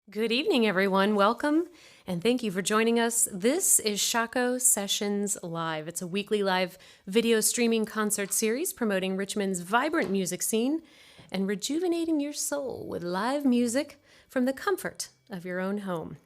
Good evening, everyone. Welcome, and thank you for joining us. This is Shockoe Sessions Live. It's a weekly live video streaming concert series promoting Richmond's vibrant music scene and rejuvenating your soul with live music from the comfort of your own home.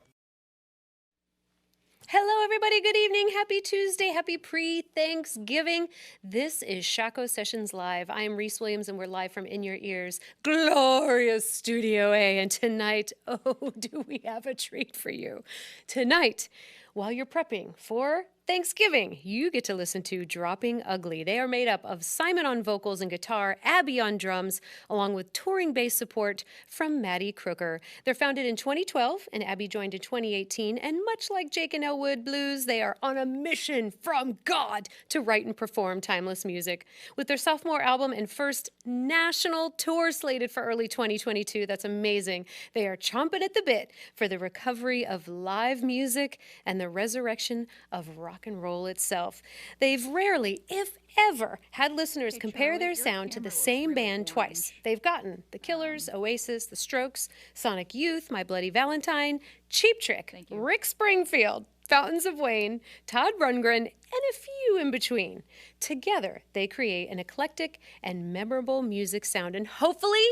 Hello, everybody. Good evening. Happy Tuesday. Happy pre-Thanksgiving. This is Shockoe Sessions Live. I am Reese Williams, and we're live from In Your Ears, glorious Studio A. And tonight, oh, do we have a treat for you. Tonight, while you're prepping for Thanksgiving, you get to listen to Dropping Ugly. They are made up of Simon on vocals and guitar, Abbey on drums, along with touring bass support from Madi Crooker. They're founded in 2012, and Abbey joined in 2018. And much like Jake and Elwood Blues, they are on a mission from God to write and perform timeless music. With their sophomore album and first national tour slated for early 2022, that's amazing. They are chomping at the bit for the recovery of live music and the resurrection of rock and roll itself. They've rarely, if ever, had listeners compare their sound to the same band twice. They've gotten The Killers, Oasis, The Strokes, Sonic Youth, My Bloody Valentine, Cheap Trick, Rick Springfield, Fountains of Wayne, Todd Rundgren, and a few in between. Together, they create an eclectic and memorable music sound, and hopefully,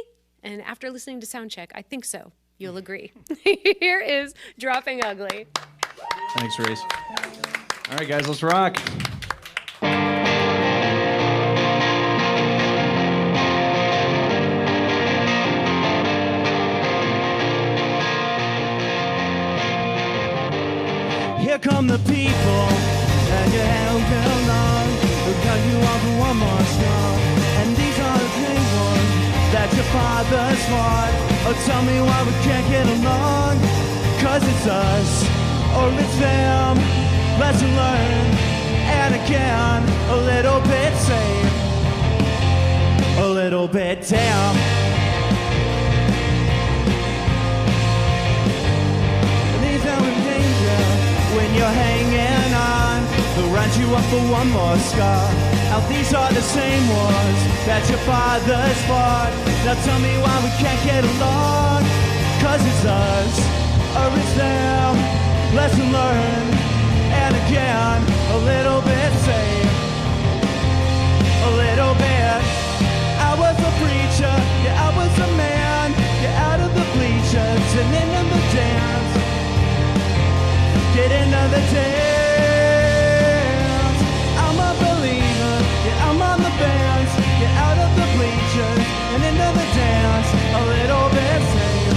and after listening to Soundcheck, I think so, you'll agree. Here is Dropping Ugly. Thanks, Reese. All right, guys, let's rock. Here come the people, and your hand will long. They'll cut you off with one more song. And these are the same ones that your fathers fought. Oh, tell me why we can't get along. 'Cause it's us, or it's them. Lesson learned, and again, a little bit same, a little bit damn. These are in danger when you're hanging on. They'll round you up for one more scar. Now these are the same ones that your fathers fought. Now tell me why we can't get along. 'Cause it's us, or it's them. Lesson learned. And again, a little bit same, a little bit. I was a preacher, yeah, I was a man. Get out of the bleachers and into the dance. Get into the dance. I'm a believer, yeah, I'm on the bands. Get out of the bleachers and into the dance. A little bit same,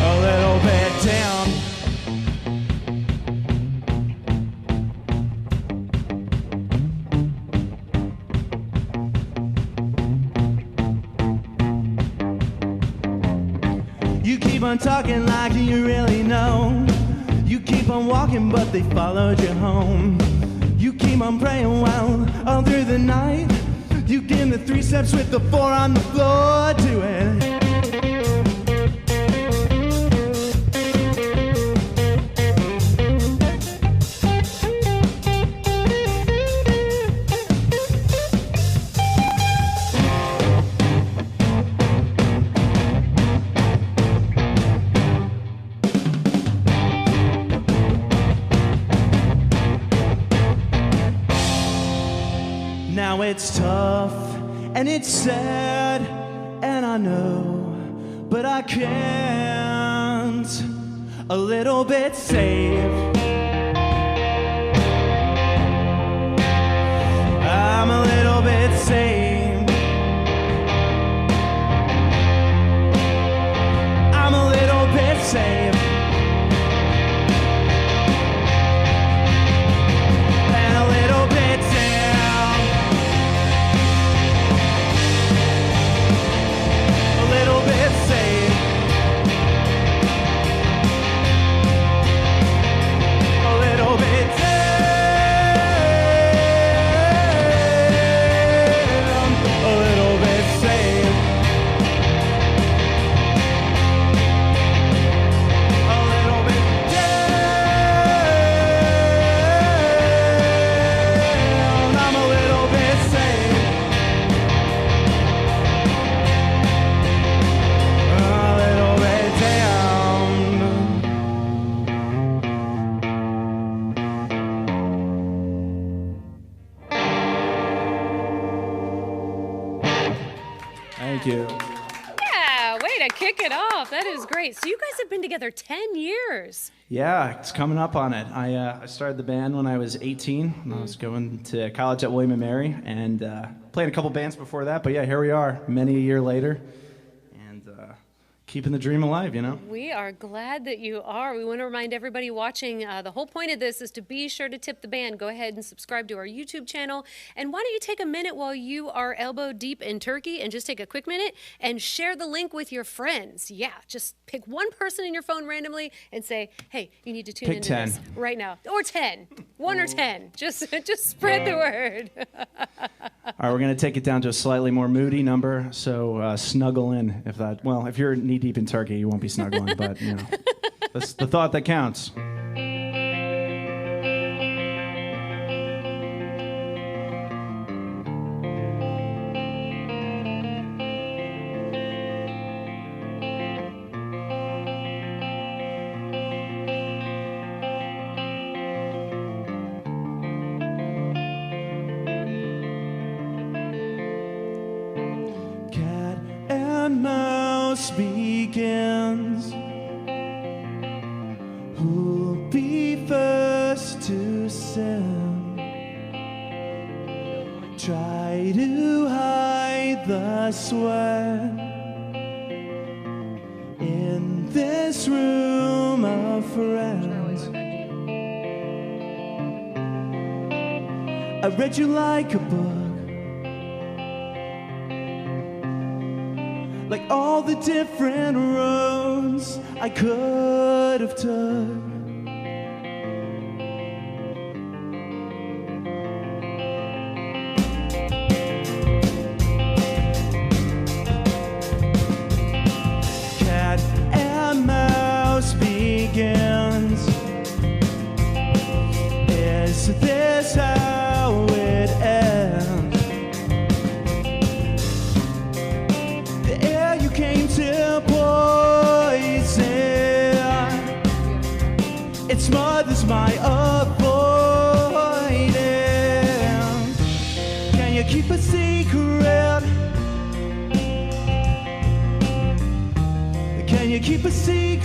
a little bit damn. You keep on talking like you really know. You keep on walking, but they followed you home. You keep on praying well all through the night. You give the 3 steps with the 4 on the floor. Do it. Now it's tough and it's sad, and I know, but I can't. A little bit safe. I'm a little bit safe. I'm a little bit safe. And a little bit down. A little bit safe. A little bit down. Thank you. Yeah, way to kick it off. That is great. So you guys have been together 10 years. Yeah, it's coming up on it. I started the band when I was 18. I was going to college at William & Mary and played a couple bands before that. But yeah, here we are, many a year later. Keeping the dream alive, you know? We are glad that you are. We want to remind everybody watching, the whole point of this is to be sure to tip the band. Go ahead and subscribe to our YouTube channel. And why don't you take a minute while you are elbow deep in turkey and just take a quick minute and share the link with your friends. Yeah, just pick one person in your phone randomly and say, hey, you need to tune into this right now. Or 10. 1 or 10. Just spread the word. All right, we're going to take it down to a slightly more moody number, so snuggle in. If you're knee-deep in turkey, you won't be snuggling, but, you know, that's the thought that counts. Mouse begins. Who'll be first to sin? Try to hide the sweat in this room of friends. I read you like a book, like all the different roads I could have took. Cat and mouse begins. Is this how it ends? Came to poison. It smothers my avoidance. Can you keep a secret? Can you keep a secret?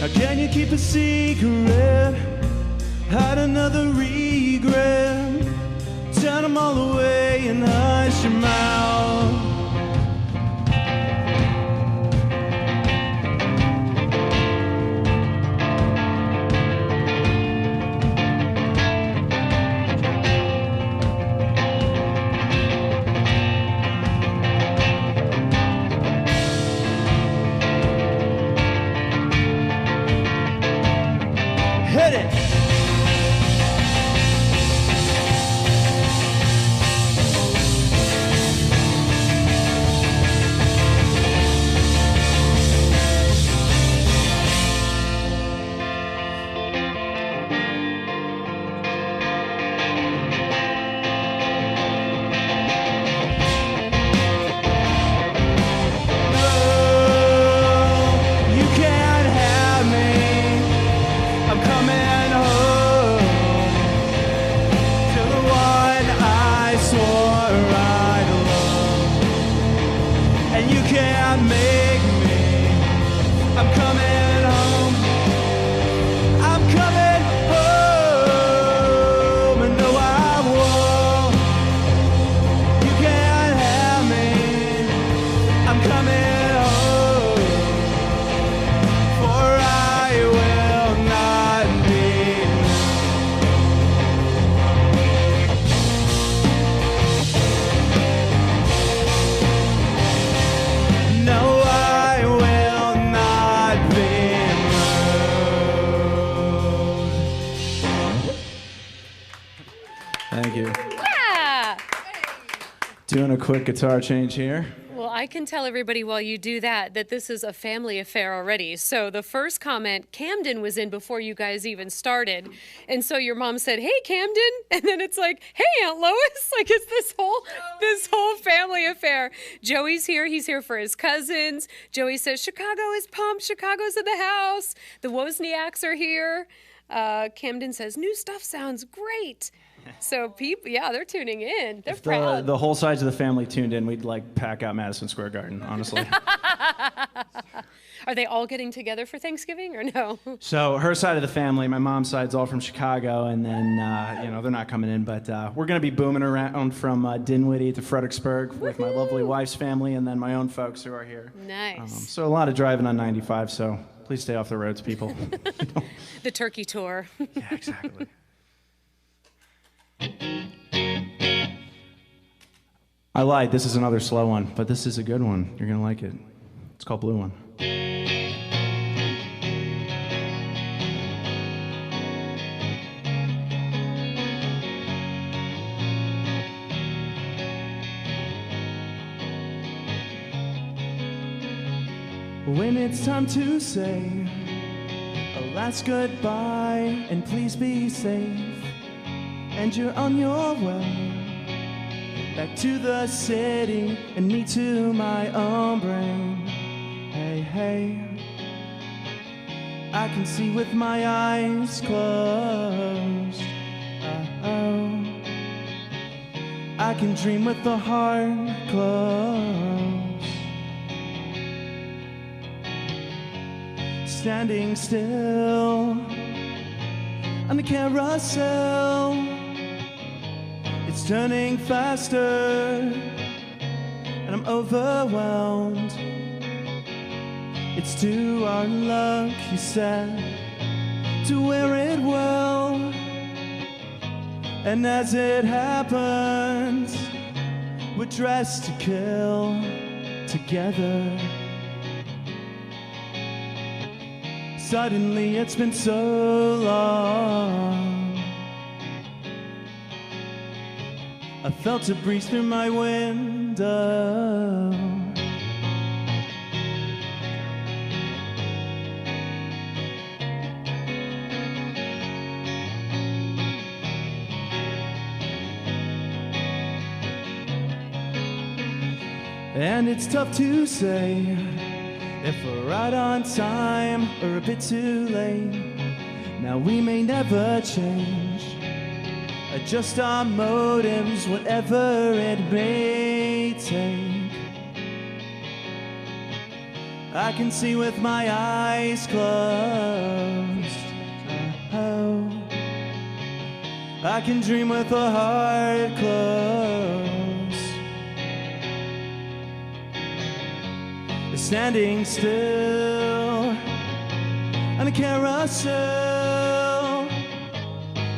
Now can you keep a secret? Had another regret. Turn them all away and hush your mouth. Hit it! Thank you. Yeah. Doing a quick guitar change here. Well, I can tell everybody while you do that this is a family affair already. So the first comment, Camden was in before you guys even started. And so your mom said, hey, Camden. And then it's like, hey, Aunt Lois. Like it's this whole family affair. Joey's here. He's here for his cousins. Joey says, Chicago is pumped. Chicago's in the house. The Wozniaks are here. Camden says, new stuff sounds great. So people, yeah, they're tuning in. They're If proud. the whole sides of the family tuned in, we'd like pack out Madison Square Garden, honestly. Are they all getting together for Thanksgiving or no? So her side of the family, my mom's side's all from Chicago, and then they're not coming in, but we're gonna be booming around from Dinwiddie to Fredericksburg with my lovely wife's family, and then my own folks who are here. Nice. So a lot of driving on 95. So please stay off the roads, people. The turkey tour. Yeah, exactly. I lied. This is another slow one, but this is a good one. You're gonna like it. It's called Blue One. When it's time to say a last goodbye, and please be safe, and you're on your way back to the city and me to my own brain. Hey, hey, I can see with my eyes closed. Oh, I can dream with the heart closed. Standing still on the carousel, it's turning faster, and I'm overwhelmed. It's to our luck, you said, to wear it well. And as it happens, we're dressed to kill together. Suddenly it's been so long, I felt a breeze through my window. And it's tough to say if we're right on time or a bit too late. Now we may never change, adjust our motives, whatever it may take. I can see with my eyes closed. Oh, I can dream with a heart closed. Standing still on a carousel,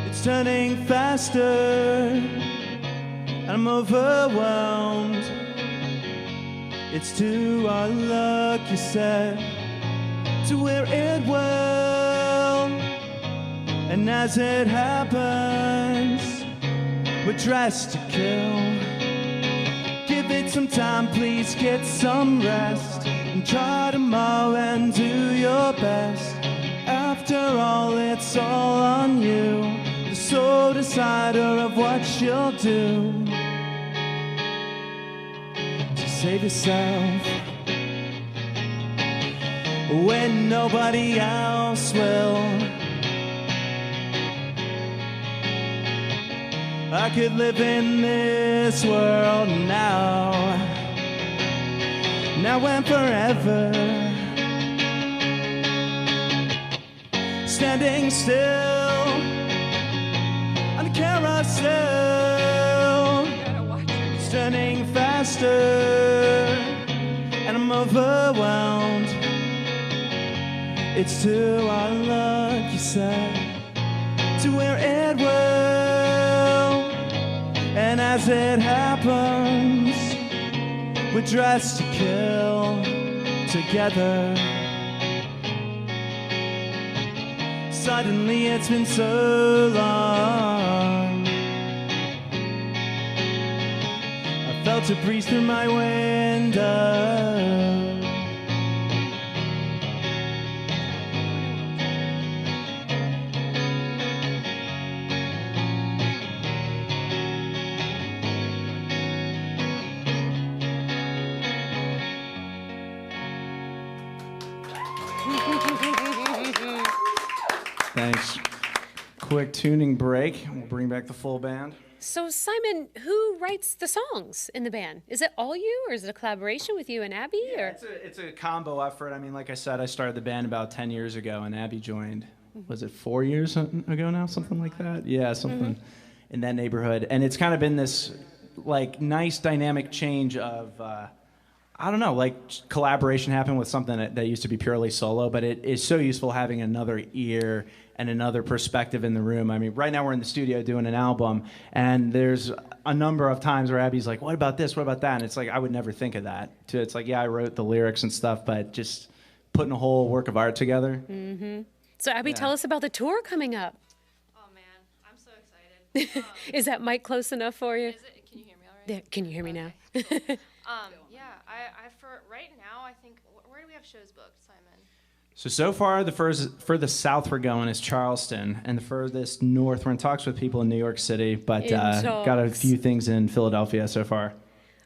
it's turning faster, and I'm overwhelmed. It's to our luck, you said, to wear it well. And as it happens, we're dressed to kill. Give it some time, please get some rest, and try tomorrow and do your best. After all, it's all on you, the sole decider of what you'll do to save yourself when nobody else will. I could live in this world now and forever, standing still on the carousel, it's turning faster, and I'm overwhelmed. It's to our luck, you said, to wear it well. And as it happens, we're dressed to kill together. Suddenly it's been so long, I felt a breeze through my window. quick tuning break. We'll bring back the full band. So, Simon, who writes the songs in the band? Is it all you, or is it a collaboration with you and Abbey? Yeah, or? it's a combo effort. I mean, like I said, I started the band about 10 years ago, and Abbey joined, was it 4 years ago now? Something like that? Yeah, something in that neighborhood. And it's kind of been this, like, nice dynamic change of, I don't know, like, collaboration happened with something that used to be purely solo, but it is so useful having another ear and another perspective in the room. I mean, right now we're in the studio doing an album, and there's a number of times where Abby's like, what about this, what about that? And it's like, I would never think of that. It's like, yeah, I wrote the lyrics and stuff, but just putting a whole work of art together. Mm-hmm. So, Abbey, tell us about the tour coming up. Oh, man, I'm so excited. Is that mic close enough for you? Is it? Can you hear me all right? There, can you hear me now? Yeah, I for right now, I think, where do we have shows booked, Simon? So far, the furthest south we're going is Charleston, and the furthest north, we're in talks with people in New York City, but got a few things in Philadelphia so far.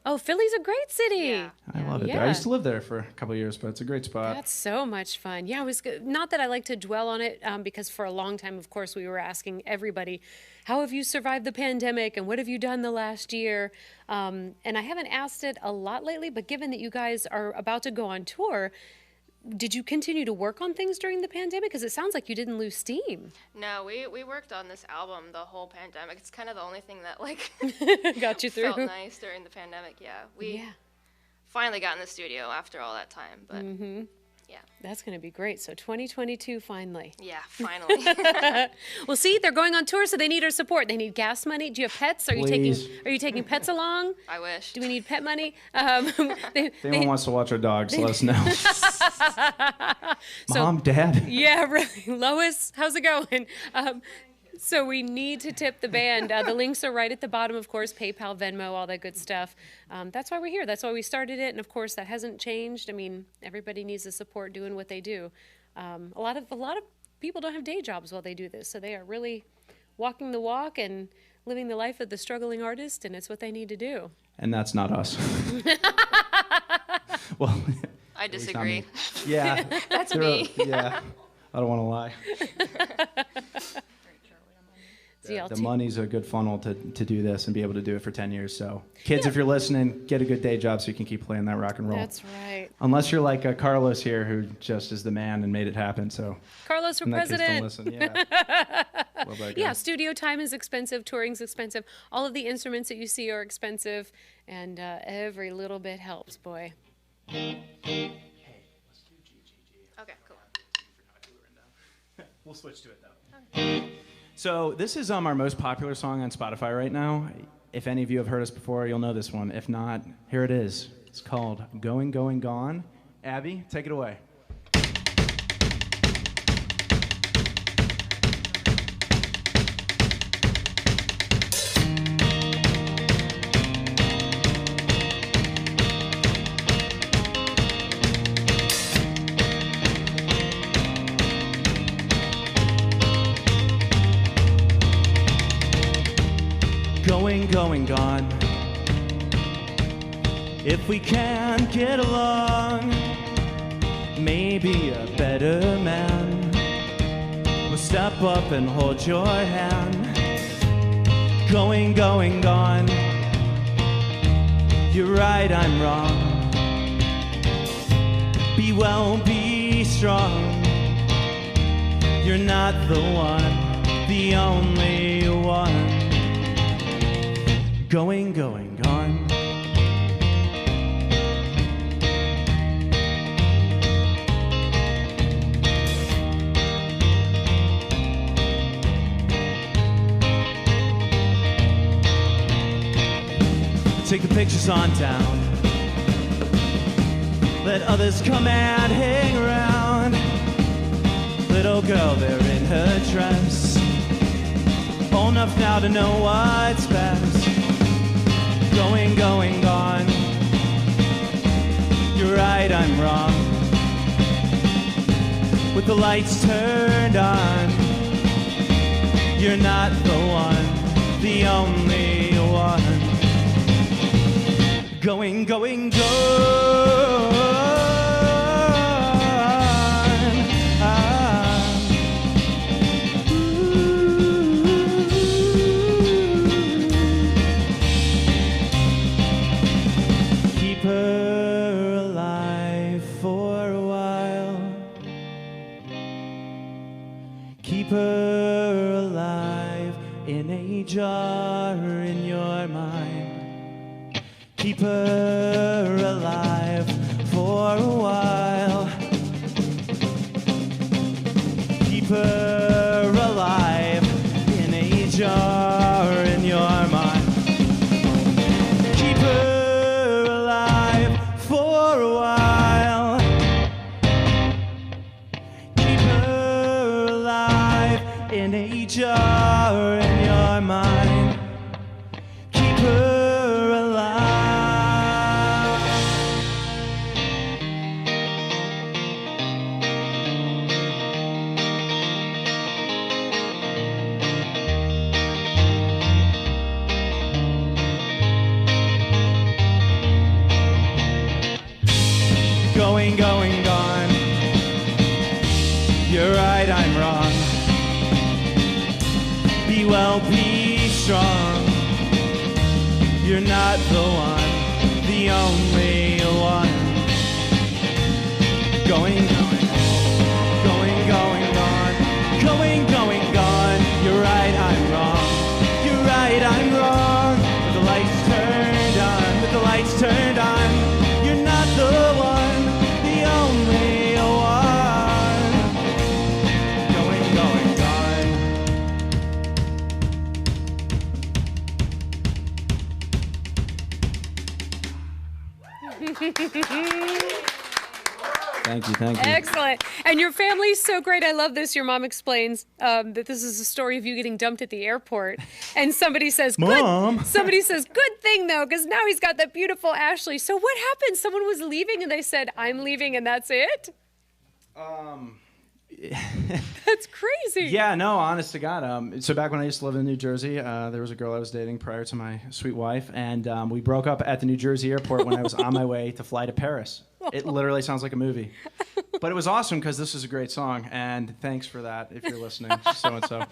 Oh, Philly's a great city. Yeah. I love it there. I used to live there for a couple of years, but it's a great spot. That's so much fun. Yeah, it was good. Not that I like to dwell on it, because for a long time, of course, we were asking everybody, how have you survived the pandemic and what have you done the last year? And I haven't asked it a lot lately, but given that you guys are about to go on tour, did you continue to work on things during the pandemic? Because it sounds like you didn't lose steam. No, we worked on this album the whole pandemic. It's kind of the only thing that, like, got you through. felt nice during the pandemic, yeah. We finally got in the studio after all that time, but yeah. That's going to be great. So 2022, finally. Yeah, finally. Well, see, they're going on tour, so they need our support. They need gas money. Do you have pets? Are you taking pets along? I wish. Do we need pet money? If anyone wants to watch our dogs, let us know. Mom, Dad. Yeah, really. Lois, how's it going? So we need to tip the band. The links are right at the bottom, of course, PayPal, Venmo, all that good stuff. That's why we're here. That's why we started it. And, of course, that hasn't changed. I mean, everybody needs the support doing what they do. A lot of people don't have day jobs while they do this, so they are really walking the walk and living the life of the struggling artist, and it's what they need to do. And that's not us. Well, I disagree. Yeah. That's me. Yeah. I don't want to lie. The money's a good funnel to do this and be able to do it for 10 years. So, kids, if you're listening, get a good day job so you can keep playing that rock and roll. That's right. Unless you're like Carlos here, who just is the man and made it happen. So, Carlos for president. Case, don't listen. Yeah. Love that guy. Yeah, studio time is expensive, touring's expensive. All of the instruments that you see are expensive, and every little bit helps, boy. Hey, let's do G. Okay, cool. We'll switch to it though. Okay. So this is our most popular song on Spotify right now. If any of you have heard us before, you'll know this one. If not, here it is. It's called Going, Going, Gone. Abby, take it away. Going, gone. If we can't get along, maybe a better man will step up and hold your hand. Going, going, gone. You're right, I'm wrong. Be well, be strong. You're not the one, the only one. Going, going, gone. Take the pictures on down. Let others come and hang around. Little girl there in her dress, old enough now to know what's best. Going, going, gone. You're right, I'm wrong. With the lights turned on, you're not the one, the only one. Going, going, gone. Ooh. Keep her alive for a while. Keep her alive in a jar in your mind. Keep her alive for a while. Keep her alive in a jar in your mind. Keep her alive. Going, going, gone. You're right, I'm wrong. Be well, be strong. You're not the one, the only one. Going, going, going, going, gone. Going, going, gone. You're right, I'm wrong. You're right, I'm wrong. With the lights turned on, with the lights turned on. You're not the one, the only one. Going, going, gone. Thank you, thank you. Excellent. And your family's so great. I love this. Your mom explains that this is a story of you getting dumped at the airport. And somebody says, Mom. Somebody says, good thing, though, because now he's got that beautiful Ashley. So what happened? Someone was leaving and they said, I'm leaving and that's it? That's crazy. Yeah, no, honest to God. So back when I used to live in New Jersey, there was a girl I was dating prior to my sweet wife, and we broke up at the New Jersey airport when I was on my way to fly to Paris. It literally sounds like a movie. But it was awesome because this is a great song, and thanks for that if you're listening, so-and-so.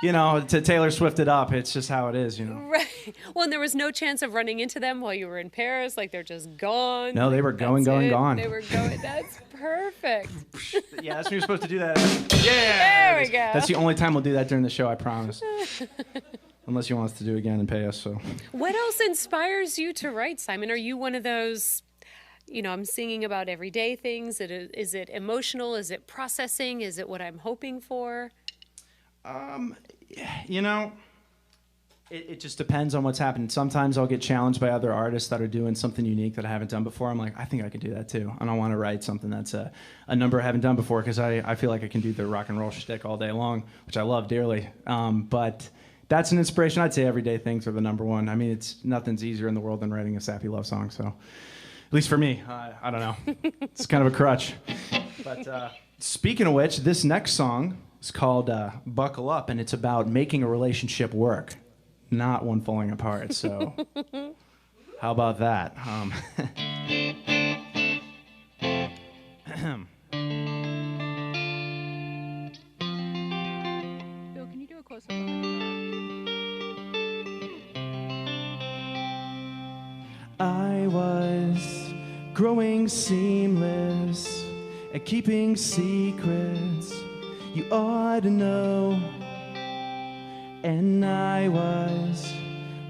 You know, to Taylor Swift it up, it's just how it is, you know. Right. Well, and there was no chance of running into them while you were in Paris, like they're just gone. No, they were going, That's going, it. gone. They were going. That's perfect. Yeah, that's when you're supposed to do that. Yeah! There we go. That's the only time we'll do that during the show, I promise. Unless you want us to do it again and pay us, so. What else inspires you to write, Simon? Are you one of those, you know, I'm singing about everyday things? Is it emotional? Is it processing? Is it what I'm hoping for? You know, it just depends on what's happening. Sometimes I'll get challenged by other artists that are doing something unique that I haven't done before. I'm like, I think I could do that too. And I want to write something that's a number I haven't done before because I feel like I can do the rock and roll shtick all day long, which I love dearly. But that's an inspiration. I'd say everyday things are the number one. I mean, nothing's easier in the world than writing a sappy love song. So, at least for me, I don't know. It's kind of a crutch. But speaking of which, this next song is called Buckle Up, and it's about making a relationship work, not one falling apart. So how about that? Bill, can you do a close-up on the I was growing seamless at keeping secrets you ought to know, and I was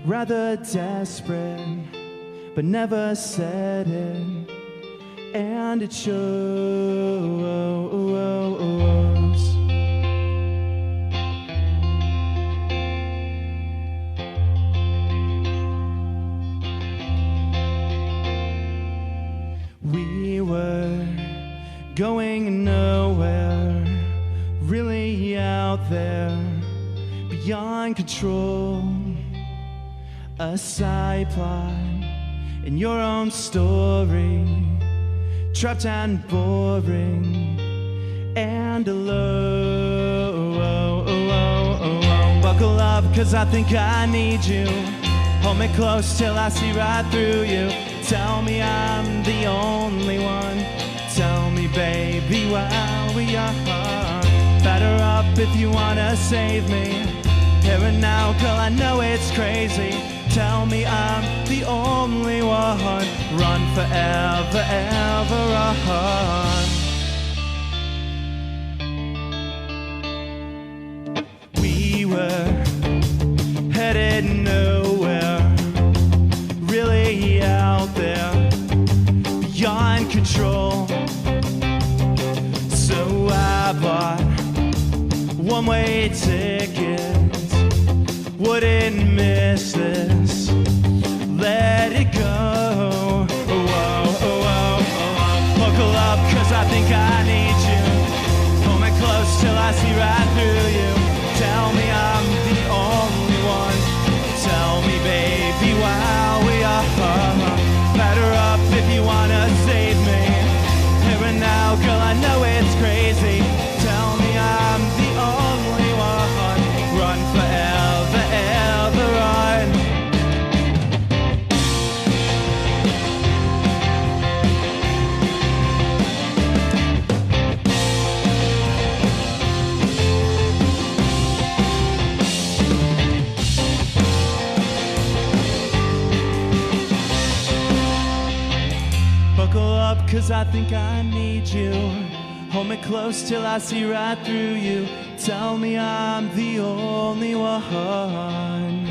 rather desperate, but never said it, and it shows. We were going nowhere, really out there, beyond control. A side plot in your own story, trapped and boring and alone. Buckle up, 'cause I think I need you. Hold me close till I see right through you. Tell me I'm the only one. Tell me, baby, while we are. Batter up if you wanna save me. Here and now, girl, I know it's crazy. Tell me I'm the only one. Run forever, ever run. We were headed nowhere, one-way tickets. Wouldn't miss this. Let it go. Oh, oh, oh, oh, oh. Buckle up, cause I think I need you. Pull me close till I see right through you. Tell me I'm the only one. Tell me, baby, why we are. Batter up if you wanna save me. Here and now, girl, I know it's crazy. Tell me I'm the only one. Run forever, ever run. Buckle up, cause I think I need you. Hold me close till I see right through you. Tell me I'm the only one.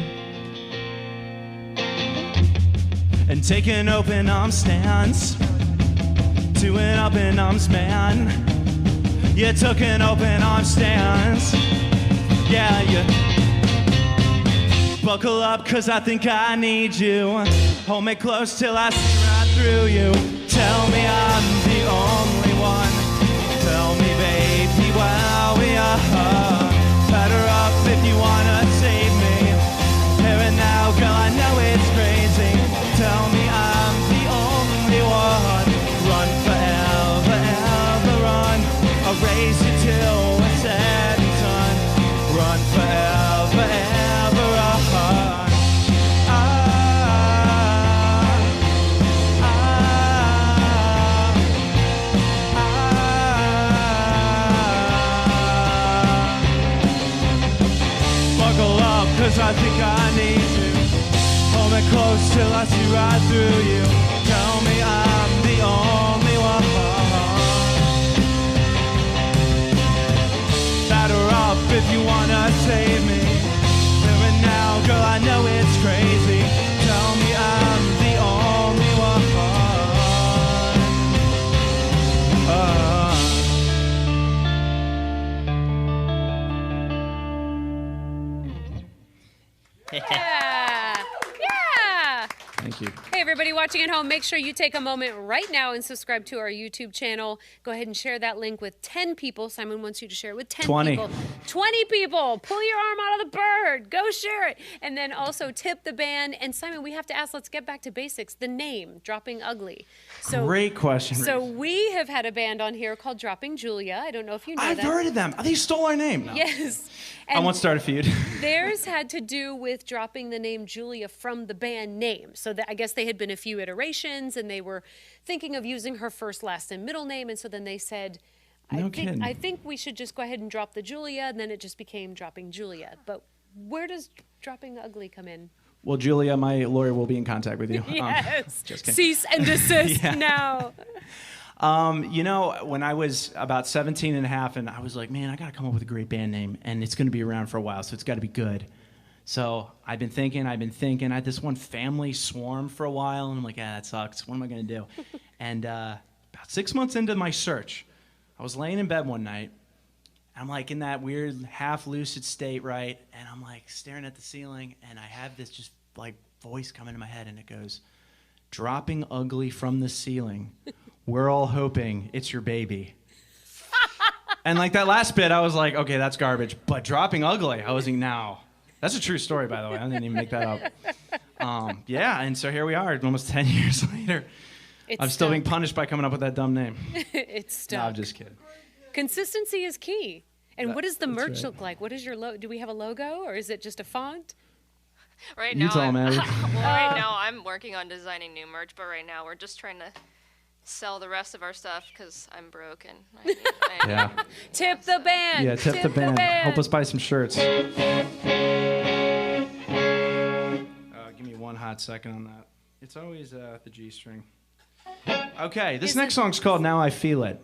And take an open arm stance to an open arms man. You took an open arm stance. Yeah, you. Buckle up, cause I think I need you. Hold me close till I see right through you. Tell me I'm the only one. Tell me, baby, why we are. Batter up if you wanna save me. Here and now, girl, I know it's crazy. Tell me I'm the only one. Run forever, ever run. I'll race you till we're said and done. Run forever, ever run. Cause I think I need you. Hold me close till I see right through you. Tell me I'm the only one. Batter up if you wanna save me. Here and now, girl, I know it's crazy. Tell me I'm the only one. Yeah. Yeah. Thank you. Hey, everybody watching at home, make sure you take a moment right now and subscribe to our YouTube channel. Go ahead and share that link with 10 people. Simon wants you to share it with 10 20. people. 20 people. Pull your arm out of the bird. Go share it. And then also tip the band. And Simon, we have to ask, let's get back to basics. The name, Dropping Ugly. So, great question. So we have had a band on here called Dropping Julia. I don't know if you know I've that. heard of them. They stole our name. No. Yes. I won't start a feud. Theirs had to do with dropping the name Julia from the band name. So I guess they had been a few iterations, and they were thinking of using her first, last, and middle name. And so then they said, I think we should just go ahead and drop the Julia, and then it just became Dropping Julia. But where does Dropping Ugly come in? Well, Julia, my lawyer will be in contact with you. Yes. Just kidding. Cease and desist now. You know, when I was about 17 and a half, and I was like, man, I got to come up with a great band name, and it's going to be around for a while, so it's got to be good. So I've been thinking. I had this one, Family Swarm, for a while, and I'm like, that sucks. What am I going to do? And about 6 months into my search, I was laying in bed one night. I'm like in that weird half-lucid state, right? And I'm like staring at the ceiling, and I have this just like voice come into my head, and it goes, "Dropping ugly from the ceiling. We're all hoping it's your baby." And like that last bit, I was like, okay, that's garbage. But dropping ugly, I was like, now. That's a true story, by the way. I didn't even make that up. Yeah, and so here we are, almost 10 years later. I'm still being punished by coming up with that dumb name. It's stuck. No, I'm just kidding. Consistency is key. And what does the merch look like? What is your do we have a logo, or is it just a font? Right You now, tell 'em, Abbey. right now I'm working on designing new merch, but right now we're just trying to sell the rest of our stuff because I'm broke and I Yeah. Tip the band. Yeah, tip the band. Help us buy some shirts. Give me one hot second on that. It's always the G string. Okay, this next song's called Now I Feel It.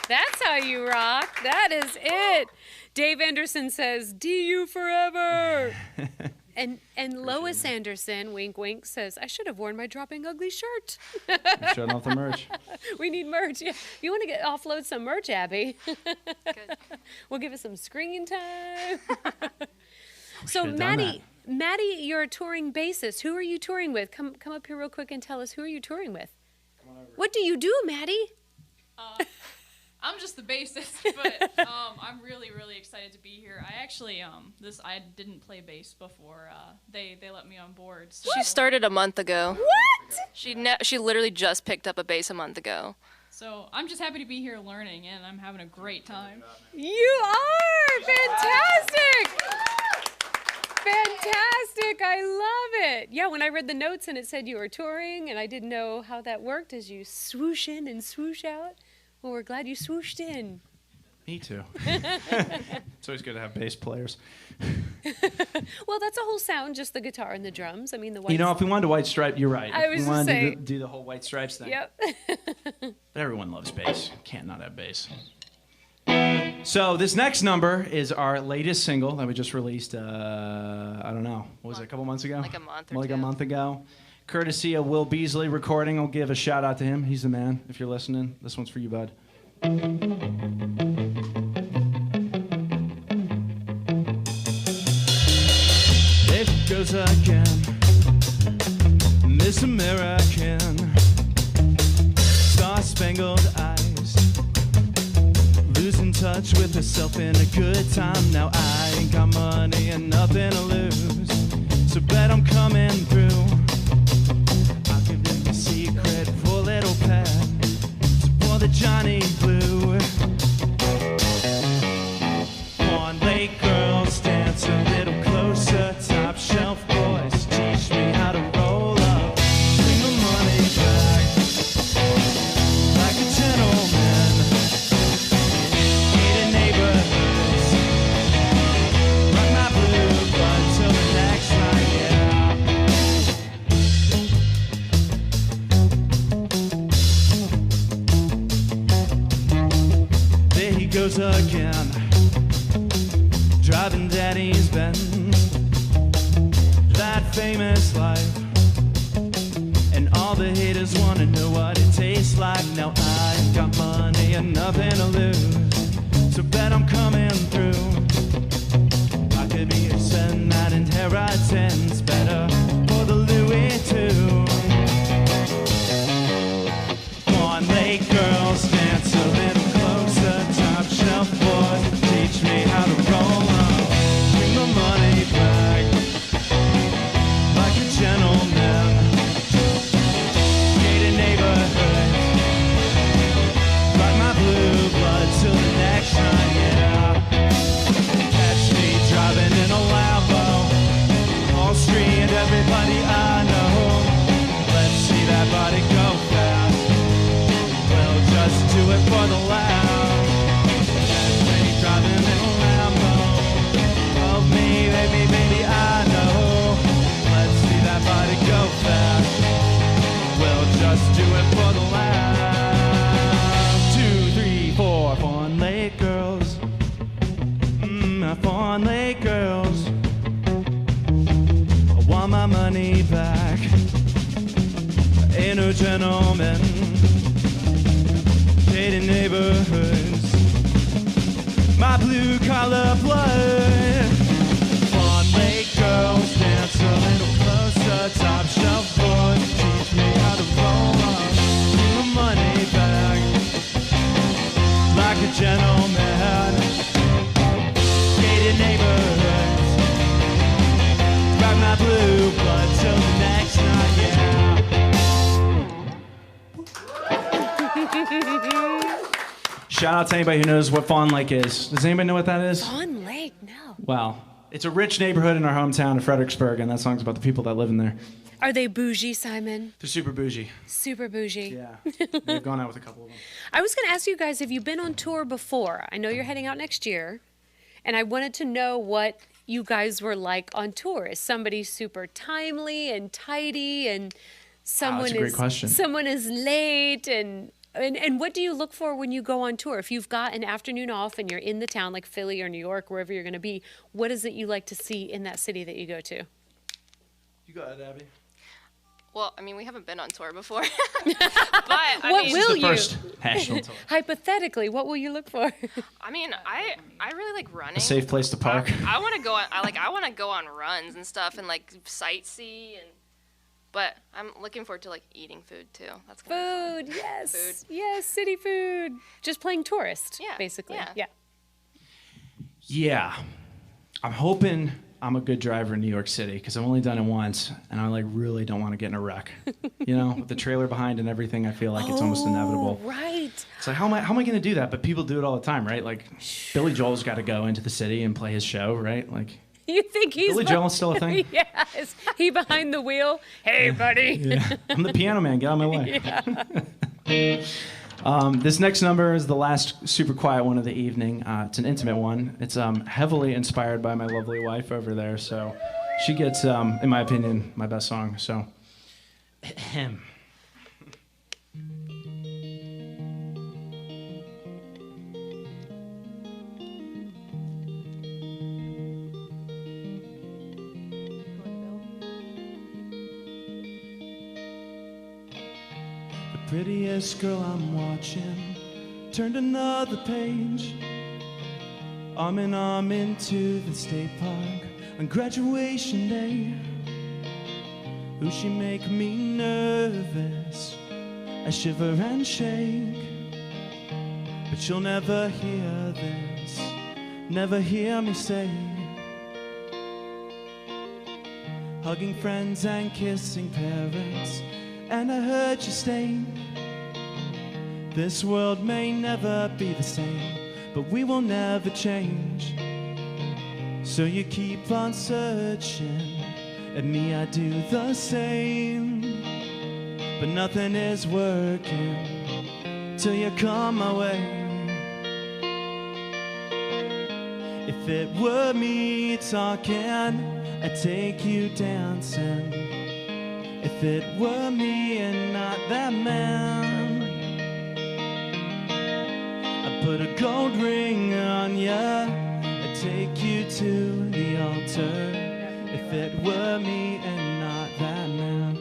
That's how you rock. That is it. Dave Anderson says, DU forever. And Lois Anderson, wink, wink, says, I should have worn my Dropping Ugly shirt. Showing off the merch. We need merch. Yeah. You want to offload some merch, Abby? Good. We'll give us some screening time. So, Should've done Maddie, you're a touring bassist. Who are you touring with? Come up here real quick and tell us, who are you touring with? What do you do, Maddie? I'm just the bassist, but I'm really, really excited to be here. I actually, I didn't play bass before. They let me on board. So. She started a month ago. What? She literally just picked up a bass a month ago. So I'm just happy to be here learning, and I'm having a great time. You are! Fantastic! Fantastic! I love it. Yeah, when I read the notes and it said you were touring, and I didn't know how that worked as you swoosh in and swoosh out. Well, we're glad you swooshed in. Me too. It's always good to have bass players. Well, that's a whole sound, just the guitar and the drums. I mean, the white. You know, if we wanted a white stripe, you're right. I If was we just wanted saying. to do the whole white stripes thing. Yep. But everyone loves bass. Can't not have bass. So this next number is our latest single that we just released. I don't know. What was it, a couple months ago? Like a month or Like two. a month ago. Courtesy of Will Beasley Recording. I'll give a shout out to him. He's the man. If you're listening, this one's for you, bud. There she goes again, Miss American, star-spangled eyes, losing touch with herself in a good time. Now I ain't got money and nothing to lose, so bet I'm coming through. I'll give them a secret for a little pet, to pour the Johnny Blue. Fawn Lake girls dance a little closer, top shelf boys teach me how to roll up, bring the money back like a gentleman. Hate a neighborhoods, rock my blue blood till the next night, yeah. There he goes again, driving daddy's Benz, that famous life, and all the haters wanna know what it tastes like. Now I ain't got money and nothing to lose, so bet I'm coming through. I could be a son that inheritance, better for the Louis too. Fawn Lake girls dance a little closer, top shelf boys teach me how to roll up, bring the money back like a gentleman. Hate a neighborhood, rock my blue blood till the next night, yeah. Catch me driving in a Lambo, Wall Street and everybody I know. Let's see that body go fast, we'll just do it for the laugh. Catch me driving in a Lambo, love me, baby, baby, I know. Let's see that body go fast, we'll just do it for the laugh. 2, 3, 4, Fawn Lake girls, Fawn Lake girls. I want my money back, ain't no gentleman. Hated neighborhoods, my blue collar blood. Fawn Lake girls dance a little closer, top shelf boys teach me how to roll up, bring the money back like a gentleman. Gated neighborhoods, rock my blue blood till the next night, yeah. Shout out to anybody who knows what Fawn Lake is. Does anybody know what that is? Fawn Lake, no. Well, it's a rich neighborhood in our hometown of Fredericksburg, and that song's about the people that live in there. Are they bougie, Simon? They're super bougie. Super bougie. Yeah. They've gone out with a couple of them. I was going to ask you guys, have you been on tour before? I know you're heading out next year, and I wanted to know what you guys were like on tour. Is somebody super timely and tidy, and someone that's a great question. someone is late, and And what do you look for when you go on tour? If you've got an afternoon off and you're in the town like Philly or New York, wherever you're going to be, what is it you like to see in that city that you go to? You go ahead, Abby. Well, I mean, we haven't been on tour before, but I What mean, will This is the you? first national tour. Hypothetically, what will you look for? I mean, I really like running. A safe place to park. I want to go on. I want to go on runs and stuff and like sightsee But I'm looking forward to like eating food too. That's gonna be Food, yes. Food. Yes, city food. Just playing tourist, Yeah, basically. yeah. Yeah. I'm hoping I'm a good driver in New York City because I've only done it once, and I like really don't want to get in a wreck. You know, with the trailer behind and everything, I feel like it's almost inevitable. Right. It's like, how am I going to do that? But people do it all the time, right? Like, Billy Joel's got to go into the city and play his show, right? Like, You think he's Billy Joel's still a thing? Yeah. Is he behind the wheel? Hey, buddy. Yeah. I'm the piano man. Get out of my way. This next number is the last super quiet one of the evening. It's an intimate one. It's heavily inspired by my lovely wife over there. So she gets, in my opinion, my best song. So, him. Prettiest girl I'm watching turned another page, arm in arm into the state park on graduation day. Ooh, she make me nervous, I shiver and shake, but she'll never hear this, never hear me say, hugging friends and kissing parents, and I heard you stay. This world may never be the same, but we will never change. So you keep on searching, and me, I do the same. But nothing is working till you come my way. If it were me talking, I'd take you dancing. If it were me and not that man, I'd put a gold ring on ya, I'd take you to the altar. If it were me and not that man.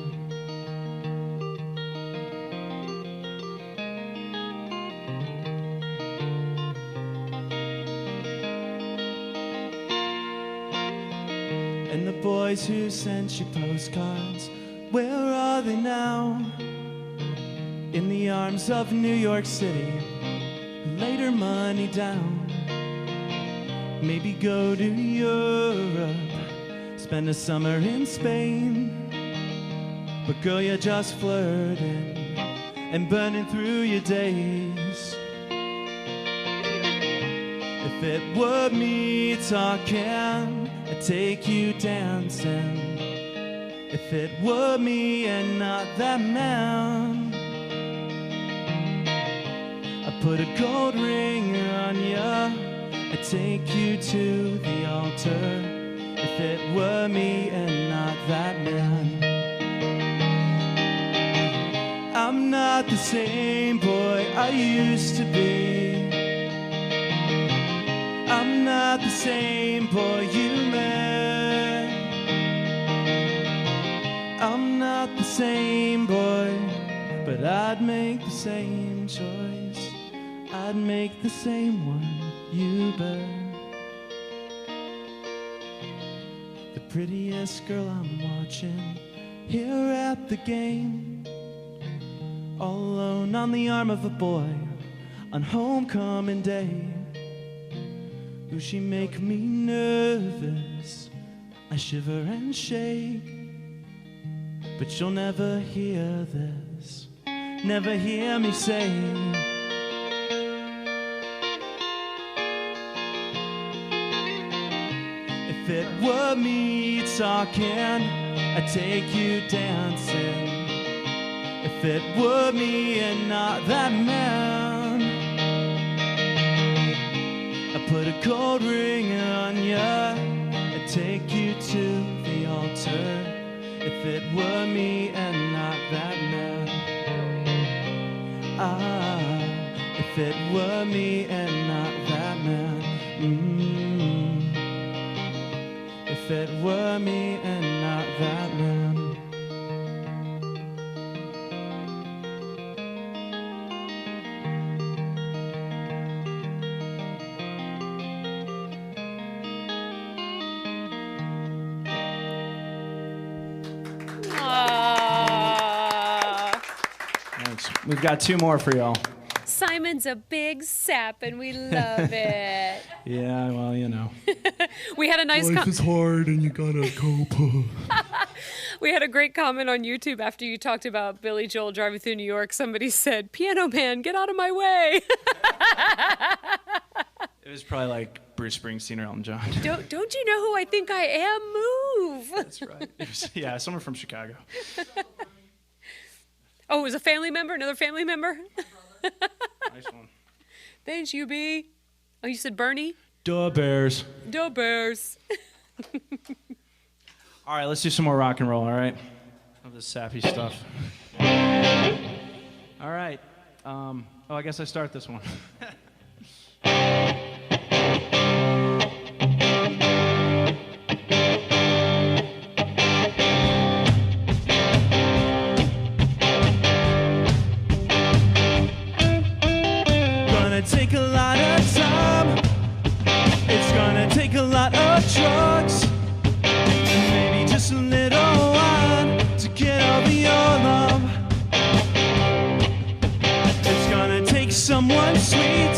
And the boys who sent you postcards, where are they now? In the arms of New York City, laid her money down. Maybe go to Europe, spend a summer in Spain. But girl, you're just flirting and burning through your days. If it were me talking, I'd take you dancing. If it were me and not that man, I'd put a gold ring on ya, I'd take you to the altar. If it were me and not that man. I'm not the same boy I used to be. I'm not the same boy you met. I'm not the same boy, but I'd make the same choice. I'd make the same one, you bet. The prettiest girl I'm watching here at the game, all alone on the arm of a boy on homecoming day. Ooh, she make me nervous, I shiver and shake, but you'll never hear this, never hear me say. If it were me talking, I'd take you dancing. If it were me and not that man, I'd put a gold ring on ya, I'd take you to the altar. If it were me and not that man, If it were me and not that man. If it were me and not that man. Thanks. We've got 2 more for y'all. Simon's a big sap, and we love it. Yeah, well, you know. We had a nice Life is hard and you gotta cope. We had a great comment on YouTube after you talked about Billy Joel driving through New York. Somebody said, "Piano Man, get out of my way." It was probably like Bruce Springsteen or Elton John. Don't you know who I think I am? Move. That's right. It was, yeah, someone from Chicago. Oh, it was a family member? Another family member? Nice one. Thanks, UB. Oh, you said Bernie? Duh, Bears. Duh, Bears. All right, let's do some more rock and roll, all right? Of this sappy stuff. All right. Oh, I guess I start this one. Gonna take a lot of time. It's gonna take a lot of drugs. Maybe just a little wine to get over your love. It's gonna take someone sweet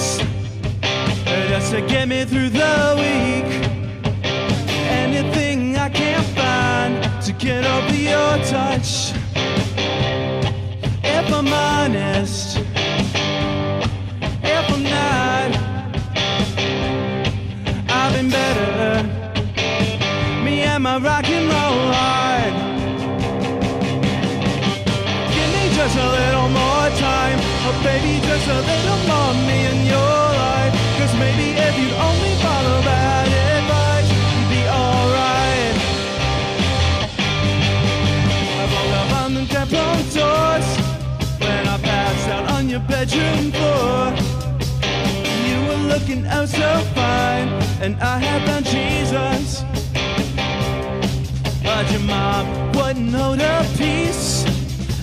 just to get me through the week. Anything I can find to get over your touch. If I'm honest, if I'm not, I've been better. Me and my rock and roll heart. Give me just a little more time. Oh baby, just a little more me in your life. Cause maybe if you'd only follow bad advice, you'd be alright. I rolled up on the temple doors when I passed out on your bedroom floor. You were looking oh so fine, and I had found Jesus. But your mom wouldn't hold her peace,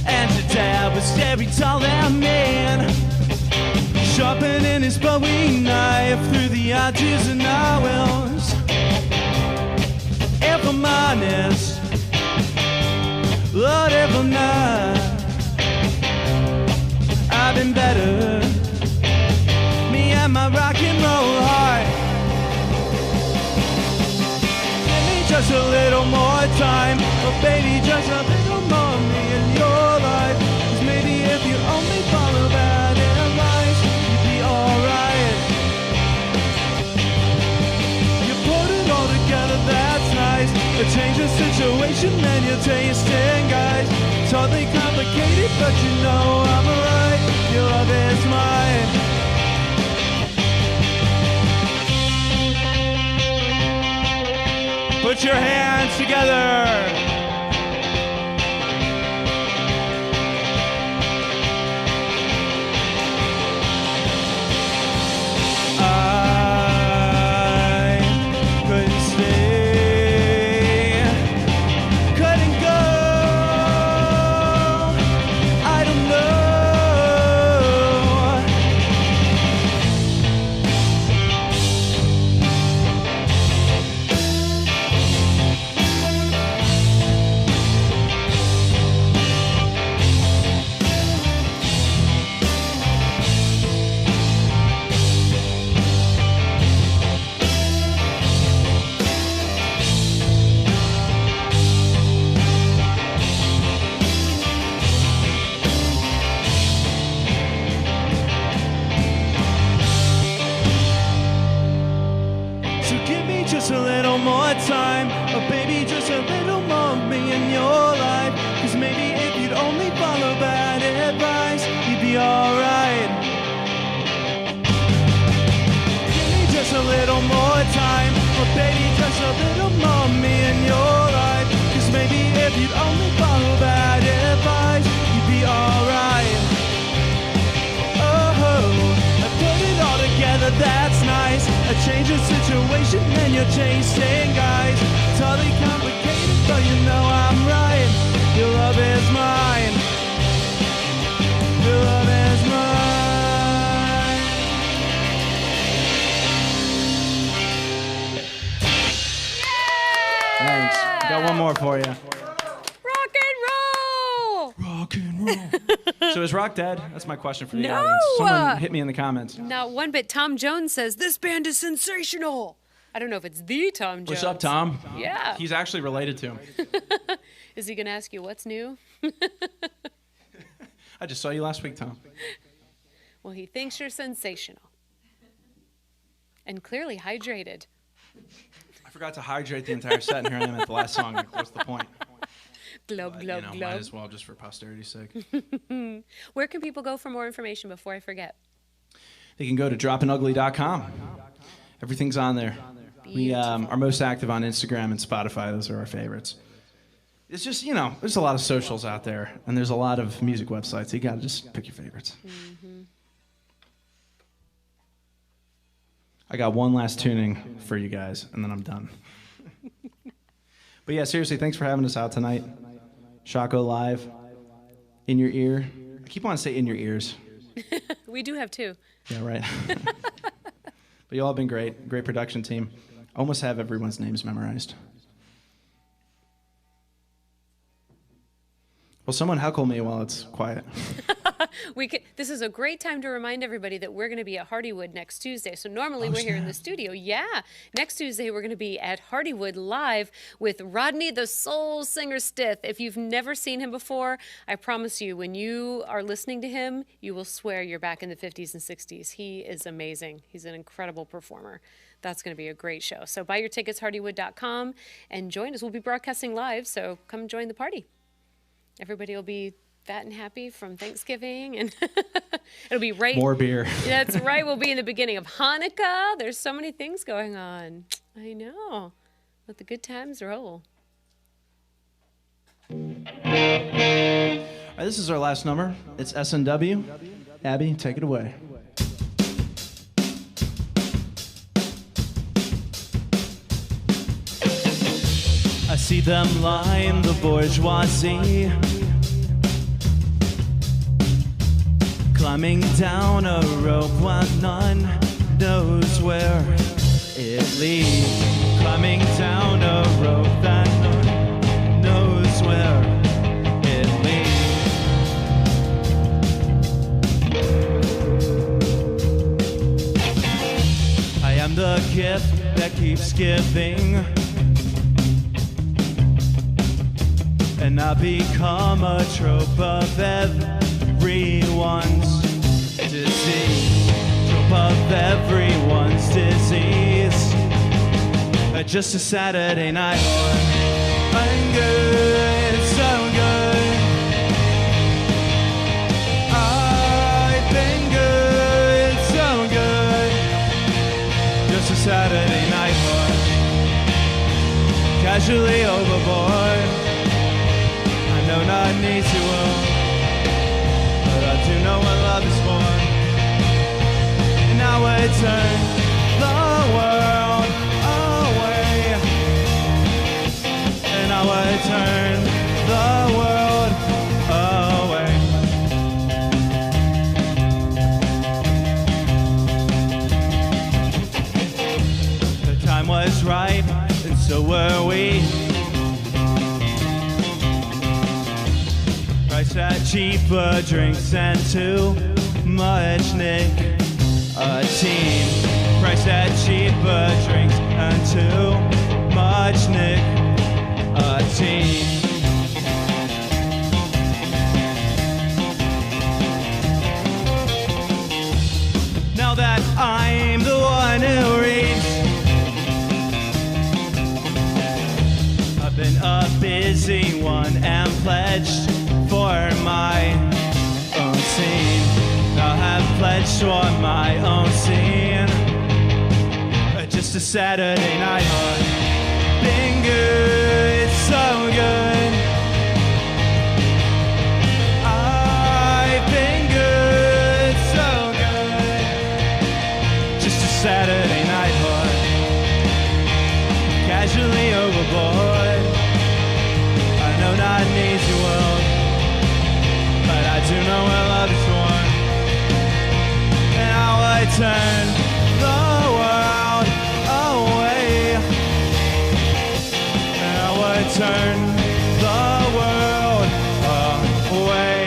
and your dad was very tall and man, sharpening his Bowie knife through the ideas and I wills. If I'm honest, Lord, if I'm not, I've been better. Me and my rock and roll heart. Just a little more time, but baby, just a little more me in your life. Cause maybe if you only follow that advice, you'd be alright. You put it all together, that's nice. A change of situation and you're tasting, guys. It's hardly complicated, but you know I'm alright. Your love is mine. Put your hands together. I couldn't stay, couldn't go. I don't know. Just a little more time, oh baby, just a little more of me in your life. Cause maybe if you'd only follow bad advice, you'd be alright. Give me just a little more time, oh baby, just a little more of me in your life. Cause maybe if you'd only follow bad advice, you'd be alright. Oh, change the situation and you're chasing guys. Totally complicated, but you know I'm right. Your love is mine. Your love is mine. Thanks. Got one more for you. Rock and roll! Rock and roll. So is rock dead? That's my question for the No! audience. Someone hit me in the comments. Not one bit. Tom Jones says, this band is sensational. I don't know if it's the Tom Jones. What's up, Tom? Yeah. He's actually related to him. Is he going to ask you what's new? I just saw you last week, Tom. Well, he thinks you're sensational. And clearly hydrated. I forgot to hydrate the entire set, and here I am at the last song. Like, what's the point? Glub, But, glub, you know, glub. might as well, just for posterity's sake. Where can people go for more information before I forget? They can go to droppinugly.com. Everything's on there. We are most active on Instagram and Spotify. Those are our favorites. It's just, you know, there's a lot of socials out there, and there's a lot of music websites. You got to just pick your favorites. Mm-hmm. I got one last tuning for you guys, and then I'm done. But yeah, seriously, thanks for having us out tonight. Shockoe Live, in your ear. I keep wanting to say in your ears. We do have two. Yeah, right. But you all have been great. Great production team. Almost have everyone's names memorized. Well, someone heckle me while it's quiet. This is a great time to remind everybody that we're going to be at Hardywood next Tuesday. So normally we're here in the studio. Yeah. Next Tuesday we're going to be at Hardywood live with Rodney the Soul Singer Stith. If you've never seen him before, I promise you, when you are listening to him, you will swear you're back in the 50s and 60s. He is amazing. He's an incredible performer. That's going to be a great show. So buy your tickets, hardywood.com, and join us. We'll be broadcasting live, so come join the party. Everybody will be fat and happy from Thanksgiving, and it'll be right. More beer. That's right. We'll be in the beginning of Hanukkah. There's so many things going on. I know. Let the good times roll. All right, this is our last number. It's S.N.W. Abbey, take it away. I see them line the bourgeoisie, climbing down a rope while none knows where it leads. Climbing down a rope that none knows where it leads. I am the gift that keeps giving, and I become a trope of everyone's disease. Trope of everyone's disease. Just a Saturday night. I'm good, so good. I've been good, so good. Just a Saturday night. Casually overboard. No, not need to own, but I do know what love is for. And now I turn the world away. And now I turn the world away. The time was right, and so were we. Price at cheaper drinks and too much nicotine. Price at cheaper drinks and too much nicotine. Now that I'm the one who reads, I've been a busy one and pledged for my own scene. I have pledged for my own scene. Just a Saturday night. Been good, so good. I've been good, so good. Just a Saturday night. to know where love is won. Now I turn the world away. Now I turn the world away.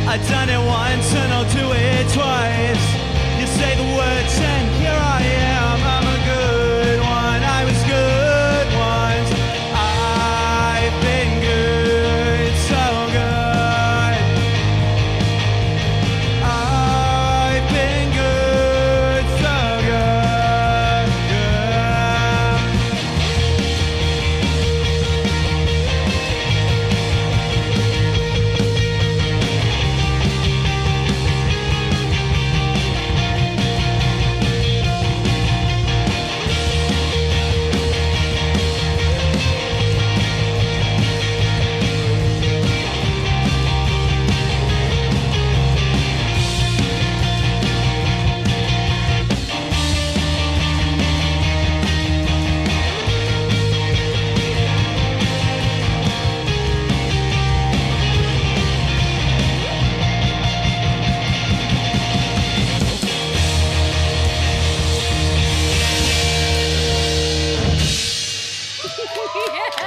I've done it once and I'll do it twice. You say the words and here I am. I'm a good one. I was good once. I've been good, so good. I've been good, so good,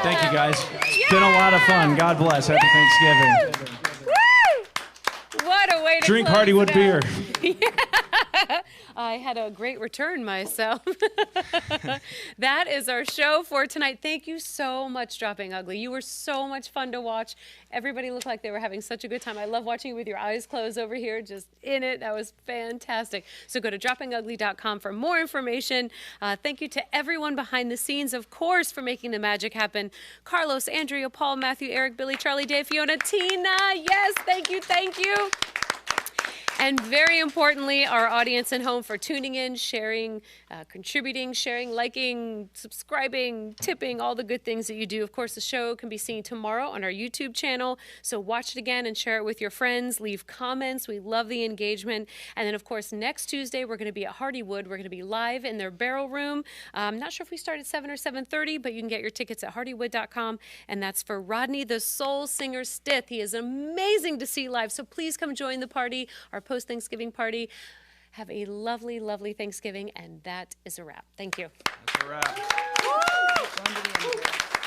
Thank you, guys. It's been a lot of fun. God bless. Happy Thanksgiving. Woo! What a way to Drink close Hardywood it beer. out. Yeah. I had a great return myself. That is our show for tonight. Thank you so much, Dropping Ugly. You were so much fun to watch. Everybody looked like they were having such a good time. I love watching you with your eyes closed over here, just in it. That was fantastic. So go to droppingugly.com for more information. Thank you to everyone behind the scenes, of course, for making the magic happen. Carlos, Andrea, Paul, Matthew, Eric, Billy, Charlie, Dave, Fiona, Tina. Yes, thank you, thank you. And very importantly, our audience at home for tuning in, sharing, contributing, sharing, liking, subscribing, tipping, all the good things that you do. Of course, the show can be seen tomorrow on our YouTube channel. So watch it again and share it with your friends. Leave comments. We love the engagement. And then, of course, next Tuesday, we're going to be at Hardywood. We're going to be live in their barrel room. I'm not sure if we start at 7 or 7:30, but you can get your tickets at hardywood.com. And that's for Rodney, the soul singer Stith. He is amazing to see live. So please come join the party, our post-Thanksgiving party. Have a lovely, lovely Thanksgiving, and that is a wrap. Thank you. That's a wrap. Woo!